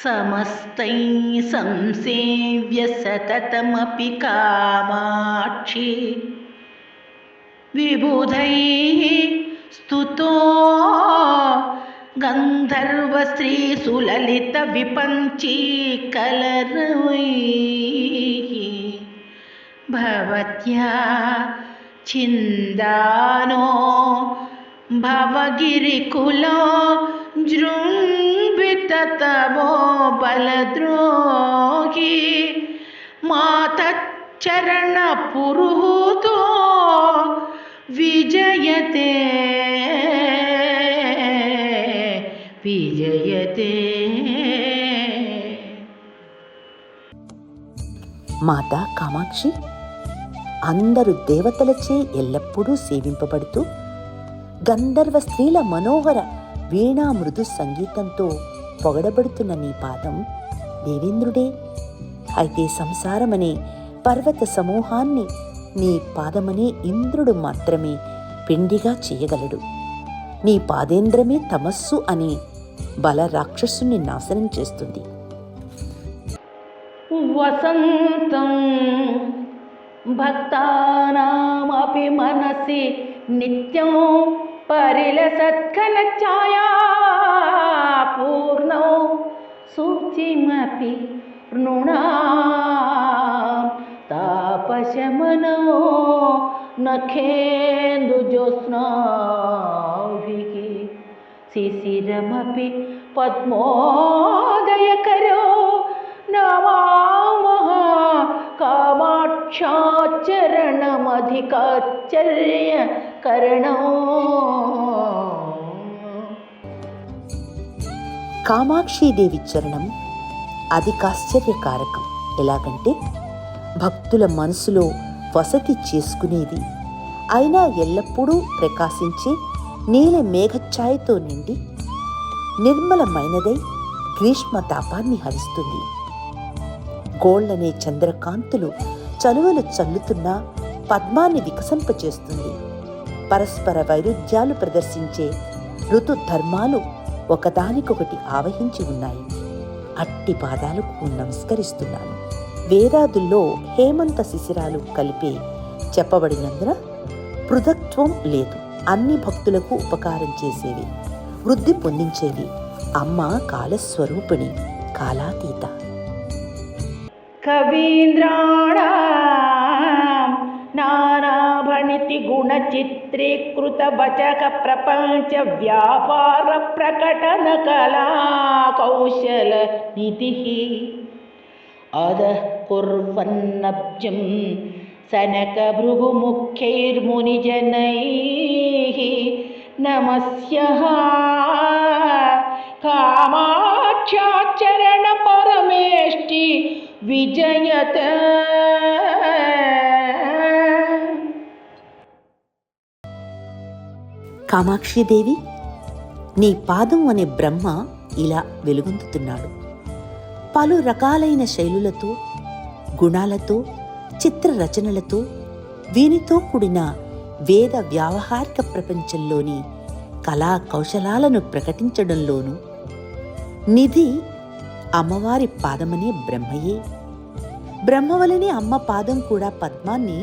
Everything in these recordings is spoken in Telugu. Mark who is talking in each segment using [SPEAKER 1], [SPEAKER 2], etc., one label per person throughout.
[SPEAKER 1] సమస్తై సంసేవ్య సతతమపి కామాక్షి విబుధైః స్తుతో గంధర్వ స్త్రీ సులలిత విపంచీకలరవైః భవత్యా ఛిందానో భవగిరికులో జృంభితతమో బలద్రోహి మాతచ్చరణ పురుహూతో విజయతే విజయతే.
[SPEAKER 2] మాతా కామాక్షి అందరు దేవతలచే ఎల్లప్పుడూ సేవింపబడుతూ గంధర్వ స్త్రీల మనోహర వీణా మృదు సంగీతంతో పొగడబడుతున్న నీ పాదం దేవేంద్రుడే. అయితే సంసారమనే పర్వత సమూహాన్ని నీ పాదమనే ఇంద్రుడు మాత్రమే పిండిగా చేయగలడు. నీ పాదేంద్రమే తమస్సు అనే బల రాక్షసుని నాశనం చేస్తుంది.
[SPEAKER 1] వసంతం భక్తానామపి మనసి నిత్యం పరిలసత్కల ఛాయా పూర్ణో శుచిమపి నృణాం తాపశమనో నఖేందుజ్యోత్స్నాభిః శిశిరమపి పద్మోదయకరో నమామః కామాక్షాచరణమధికాశ్చర్యకరణం.
[SPEAKER 2] కామాక్షీదేవి చరణం అధికాశ్చర్యకారకం. ఎలాగంటే భక్తుల మనసులో వసతి చేసుకునేది, అయినా ఎల్లప్పుడూ ప్రకాశించే నీల మేఘఛాయతో నిండి నిర్మలమైనదై గ్రీష్మ తాపాన్ని హరిస్తుంది. గోళ్లనే చంద్రకాంతులు చలువలు చల్లుతున్న పద్మాన్ని వికసింపచేస్తుంది. పరస్పర వైరుధ్యాలు ప్రదర్శించే ఋతుధర్మాలు ఒకదానికొకటి ఆవహించి ఉన్నాయి. అట్టి పాదాలకు నమస్కరిస్తున్నాను. వేదాదుల్లో హేమంత శిశిరాలు కలిపే చెప్పబడినందున పృథక్త్వం లేదు. అన్ని భక్తులకు ఉపకారం చేసేవి, వృద్ధి పొందించేవి. అమ్మ కాలస్వరూపిణి, కాలాతీత.
[SPEAKER 1] కవీంద్రాణాం నానాభణితి గుణ చిత్రీకృత వచక ప్రపంచ వ్యాపార ప్రకటన కళా కౌశల నిధిః అదః కుర్వన్నబ్జం సనక భృగు ముఖ్యైర్మునిజనైః నమస్యః కామాక్షాచరణ పరమేష్టి విజయత.
[SPEAKER 2] కామాక్షిదేవి, నీ పాదం అనే బ్రహ్మ ఇలా వెలుగొందుతున్నాడు. పలు రకాలైన శైలులతో, గుణాలతో, చిత్ర రచనలతో, వీనితో కూడిన వేద వ్యావహారిక ప్రపంచంలోని కళా కౌశలాలను ప్రకటించడంలోనూ నిధి అమ్మవారి పాదమనే బ్రహ్మయే. బ్రహ్మవలనే అమ్మ పాదం కూడా పద్మాన్ని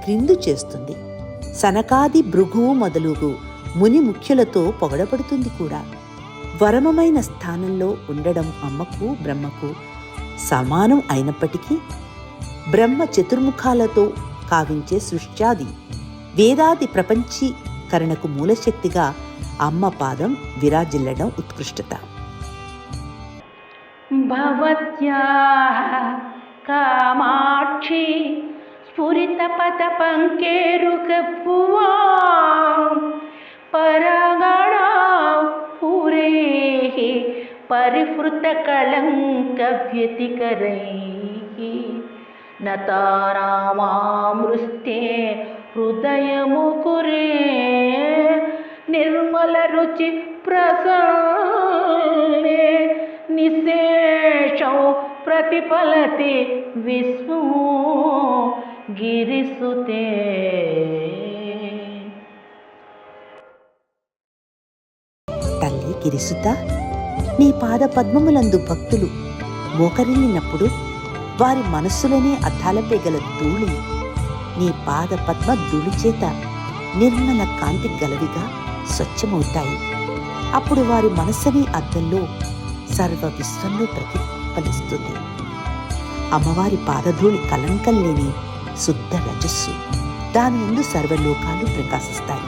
[SPEAKER 2] క్రిందు చేస్తుంది. సనకాది భృగువు మొదలుగు ముని ముఖ్యులతో పొగడబడుతుంది కూడా. వరమమైన స్థానంలో ఉండడం అమ్మకు బ్రహ్మకు సమానం అయినప్పటికీ బ్రహ్మ చతుర్ముఖాలతో కావించే సృష్ట్యాది వేదాది ప్రపంచీకరణకు మూలశక్తిగా అమ్మ పాదం విరాజిల్లడం ఉత్కృష్టత.
[SPEAKER 1] భవత్యాః కామాక్షి స్ఫురిత పద పంకేరుకభువాం పరగణా పురేః పరిహృత కళంక వ్యతికరైః నతారామామృస్తే హృదయముకురే నిర్మల రుచి ప్రసన్నే నిశేషం ప్రతిఫలతి విష్ణు గిరిసుతే.
[SPEAKER 2] తల్లి గిరిసుత, నీ పాద పద్మములందు భక్తులు మోకరిల్లినప్పుడు వారి మనస్సులోనే అద్దాలపై గల ధూళి నీ పాద పద్మ ధూళిచేత నిర్మల కాంతి గలవిగా స్వచ్ఛమవుతాయి. అప్పుడు వారి మనస్సుని అద్దంలో సర్వ విశ్వంలో ప్రతిఫలిస్తుంది. అమ్మవారి పాదధూళి కలంకం లేని శుద్ధ రజస్సు. దాని యందు సర్వలోకాలు ప్రకాశిస్తాయి.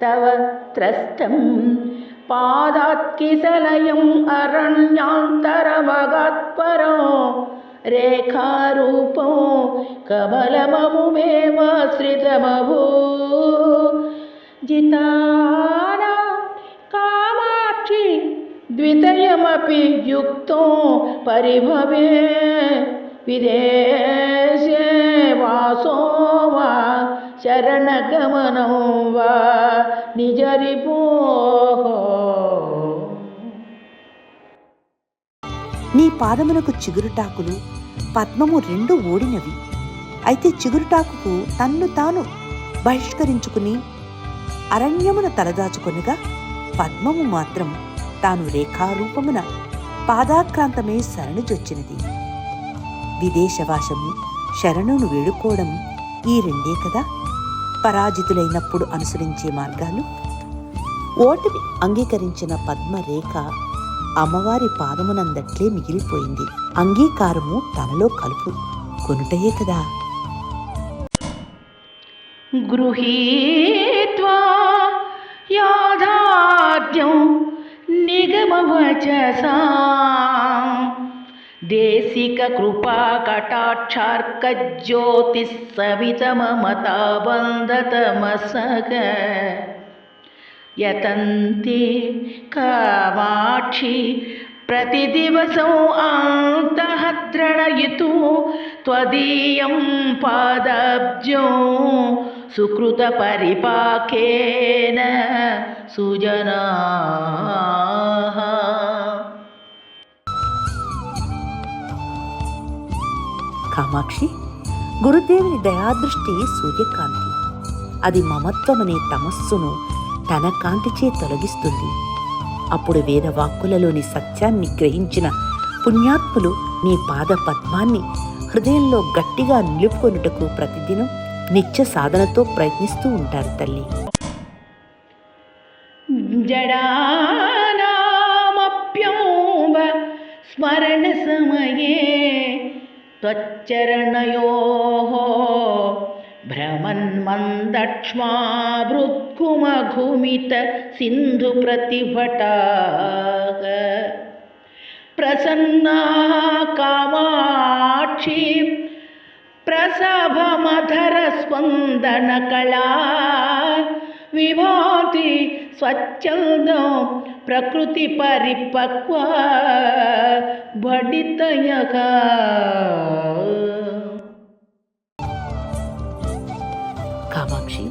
[SPEAKER 1] తవ త్రస్తం పాదాత్కిసలయం అరణ్యాంతరమగాత్పరం రేఖారూపం కమలమముమేవాశ్రితమభూ జితానా కామాక్షి ద్వితయమపి యుక్తో పరిభవే విదేశే వాసో వా శరణగమనం వా నిజరిపో.
[SPEAKER 2] నీ పాదమునకు చిగురుటాకులు పద్మము రెండు ఓడినవి. అయితే చిగురుటాకుకు తన్ను తాను బహిష్కరించుకుని అరణ్యమున తలదాచుకొనగా పద్మము మాత్రం తాను రేఖారూపమున పాదాక్రాంతమే శరణుజొచ్చినది. విదేశవాసము, శరణును వేడుకోవడం ఈ రెండే కదా పరాజితులైనప్పుడు అనుసరించే మార్గాలు. ఓటమి అంగీకరించిన పద్మరేఖ అమ్మవారి పాదమునందట్లే మిగిలిపోయింది. అంగీకారము తనలో కలుపు కొనుటయే కదా.
[SPEAKER 1] గృహీత్వా యాథార్థ్యం నిగమవచసా దేశిక కృపా కటాక్షార్క జ్యోతిః సవితమమతాబంధతమసగ యతంతి కామాక్షి ప్రతిదివసం అంతఃద్రణయితు త్వదీయం పాదాబ్జం సుకృత పరిపాకేన సుజనాః.
[SPEAKER 2] కామాక్షి, గురుదేవుని దయాదృష్టి సూర్యకాంతి. అది మమత్వమనే తమస్సును తన కాంతిచే తొలగిస్తుంది. అప్పుడు వేదవాక్కులలోని సత్యాన్ని గ్రహించిన పుణ్యాత్ములు నీ పాద పద్మాన్ని హృదయంలో గట్టిగా నిలుపుకొనుటకు ప్రతిదినం నిత్య సాధనతో ప్రయత్నిస్తూ ఉంటారు తల్లి.
[SPEAKER 1] జడానామప్యంబ స్మరణ సమయే త్వచ్చరణయోః భ్రమన్మందక్ష్మా భృద్గుమఘుమిత సింధు ప్రతిభటాః ప్రసన్నా కామాక్షి ప్రసభమధర స్పందన కళా విభాతి స్వచ్ఛందం ప్రకృతి పరిపక్వ భడితయః.
[SPEAKER 2] కామాక్షి,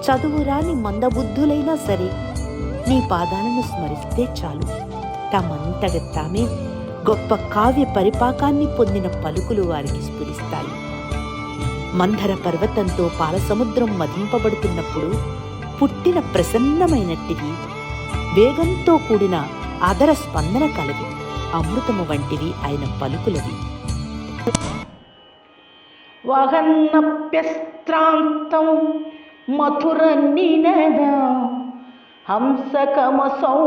[SPEAKER 2] చదువురాని మందబుద్ధులైనా సరే నీ పాదాలను స్మరిస్తే చాలు. తమంతట తామే గొప్ప కావ్య పరిపాకాన్ని పొందిన పలుకులు వారికి స్ఫురిస్తాయి. మందర పర్వతంతో పాలసముద్రం మదింపబడుతున్నప్పుడు పుట్టిన ప్రసన్నమైనట్టివి, వేగంతో కూడిన ఆదర స్పందన కలవి, అమృతము వంటివి ఆయన పలుకులవి.
[SPEAKER 1] వహన్నప్యస్త్రాంతం మధుర నినద హంసకమసౌ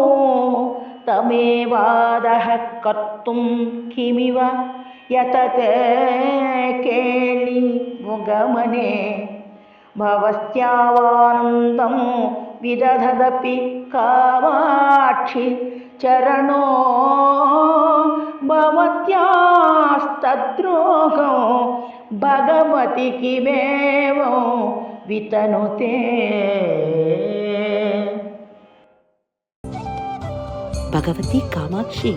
[SPEAKER 1] తమేవాదః కర్తుం కిమివ యతతే కేళి ముగమనే భవస్యావానందం విదధదపి కామాక్షి చరణో భవత్యాస్తద్రోహం భగవతి కిమేవం వితనుతే.
[SPEAKER 2] భగవతి కామాక్షి,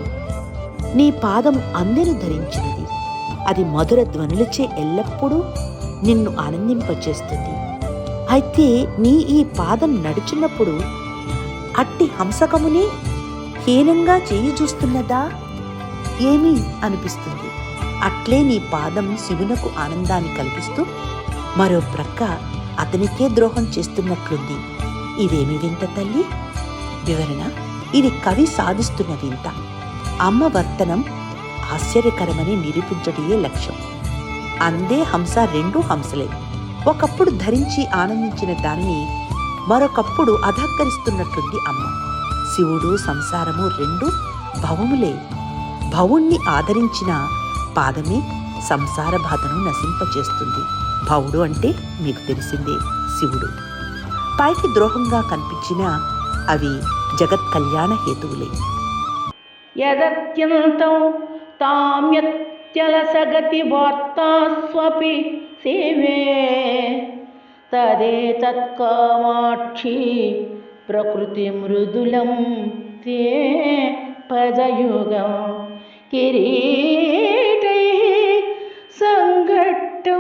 [SPEAKER 2] నీ పాదం అందెను ధరించినది. అది మధుర ధ్వనులచే ఎల్లప్పుడూ నిన్ను ఆనందింపచేస్తుంది. అయితే నీ ఈ పాదం నడుచున్నప్పుడు అట్టి హంసకమునే హీనంగా చేయి చూస్తున్నదా ఏమీ అనిపిస్తుంది. అట్లే నీ పాదం శివునకు ఆనందాన్ని కల్పిస్తూ మరో ప్రక్క అతనికే ద్రోహం చేస్తున్నట్లుంది. ఇదేమి వింత తల్లి? వివరణ ఇది కవి సాధిస్తున్న వింత. అమ్మ వర్తనం ఆశ్చర్యకరమని నిరూపించడమే లక్ష్యం. అందే హంస రెండూ హంసలే. ఒకప్పుడు ధరించి ఆనందించిన దానిని మరొకప్పుడు అధక్కరిస్తున్నట్లుంది అమ్మ. శివుడు సంసారము రెండు భవములే. భవుణ్ణి ఆదరించిన పాదమే సంసార బాధను నశింపచేస్తుంది. భవుడు అంటే మీకు తెలిసిందే శివుడు. పైకి ద్రోహంగా కనిపించినా అవి జగత్ కళ్యాణ హేతువులే.
[SPEAKER 1] యదత్యంతం తామ్యత్యలసగతి వార్తాస్వపి సేవే తదేతత్కామాక్షి ప్రకృతి మృదులం తే పదయుగం కిరీటై సంఘట్టో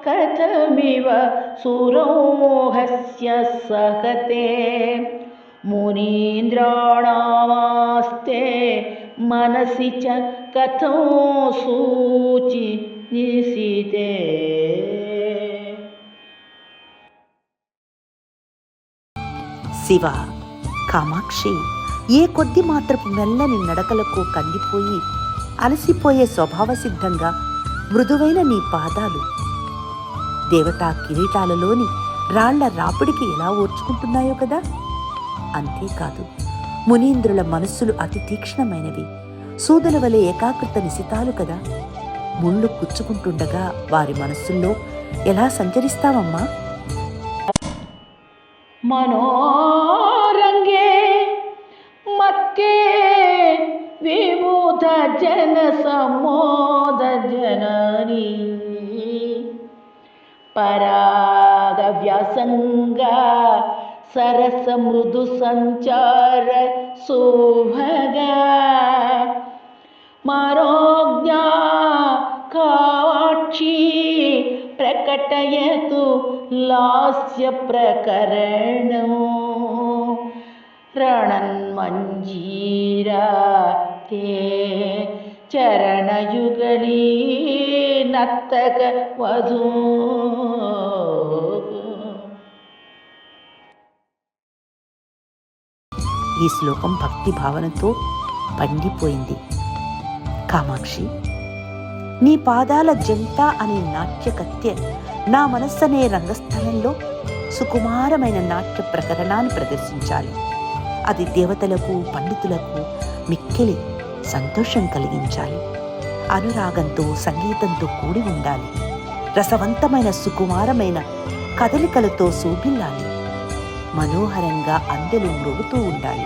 [SPEAKER 1] కథమివ సురోహస్య సహతే మునీంద్రాణామాస్తే మనసి చ కథం సూచి నిశితే.
[SPEAKER 2] శివ, కామాక్షి, ఏ కొద్ది మాత్రపు మెల్లని నడకలకు కందిపోయి అలసిపోయే స్వభావ సిద్ధంగా మృదువైన నీ పాదాలు దేవతా కిరీటాలలోని రాళ్ల రాపిడికి ఎలా ఓర్చుకుంటున్నాయో కదా. అంతేకాదు, మునీంద్రుల మనస్సులు అతి తీక్ష్ణమైనవి, సూదల వలె ఏకాకృత నిశితాలు కదా. ముళ్ళు కుచ్చుకుంటుండగా వారి మనస్సుల్లో ఎలా సంచరిస్తావమ్మా?
[SPEAKER 1] మనోరంగే మక్కే విభూత జన సమోద జనని పరాగ వ్యాసంగ సరస మృదు సంచార శోభగ మరోజ్ఞా కావాక్షి ప్రకటయతు లాస్య ప్రకరణం రణన్మంజీరా తే చరణయుగళీ నర్తక వధూ.
[SPEAKER 2] ఈ శ్లోకం భక్తి భావనతో పండిపోయింది. కామాక్షి, నీ పాదాల జంట అనే నాట్యకత్య నా మనస్సనే రంగస్థలంలో సుకుమారమైన నాట్య ప్రకరణాన్ని ప్రదర్శించాలి. అది దేవతలకు పండితులకు మిక్కిలి సంతోషం కలిగించాలి. అనురాగంతో సంగీతంతో కూడి ఉండాలి. రసవంతమైన సుకుమారమైన కదలికలతో శోభిల్లాలి. మనోహరంగా అందెలు మృగుతూ ఉండాలి.